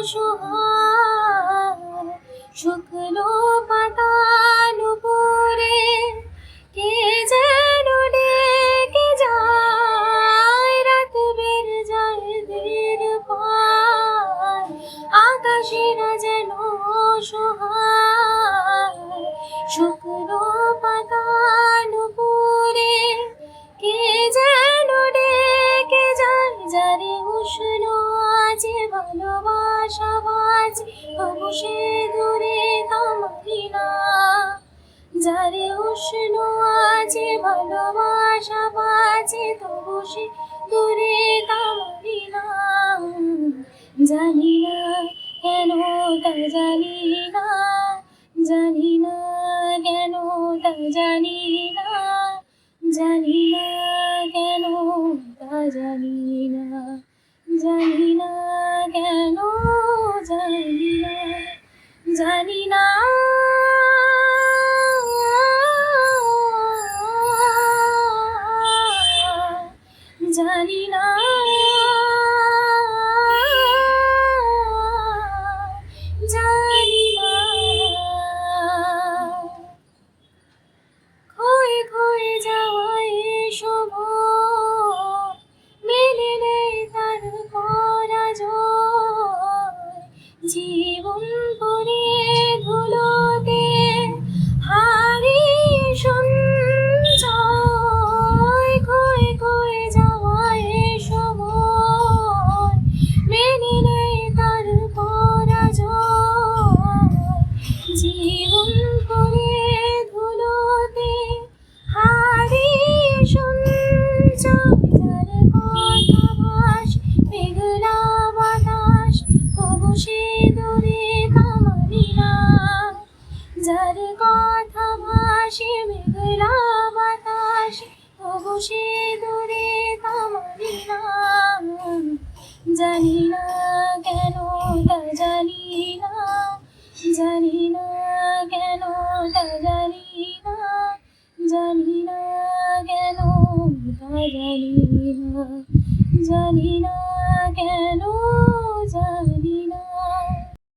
অসহায় শুকনো পাতার উপরে কে যেন ডেকে যায়, রাত বের যায় দের পায়, আকাশেরা যেন অসহায় শুকনো পাতার উপরে কে যেন ডেকে যায়, যারে উষ্ণ আছে ভালোবাসা বাজে তবু সে দূরে থামালি না, যারে উষ্ণ আছে ভালোবাসা বাজে তবু সে দূরে থামালি না। জানি না কেন তা জানি না, জানি না কেন তা জানি না, জানি না কেন তা জানি না, জানি না কেন জানি না, জানি না। জানি না, জানি না। ক্ষয়ে ক্ষয়ে যাওয়ায় সময় মেনে নেয় তার পরাজয়, জীবন পরে ধুলোতে হারিয়ে সঞ্চয়, ক্ষয়ে ক্ষয়ে যাওয়ায় সময় মেনে নেয় তার পরাজয়, জীবন পরে ধুলোতে হারিয়ে সঞ্চয়, যার কথা ভাস মেঘলা বাতাস তবু সে দূরে থামালি না, যার কথা ভাসে মেঘলা বাতাস তবু সে দূরে থামালি না। জানি না কেন তা জানি না, জানি না কেন তা জানি না, জানি না কেন তা জানি না, জানি না।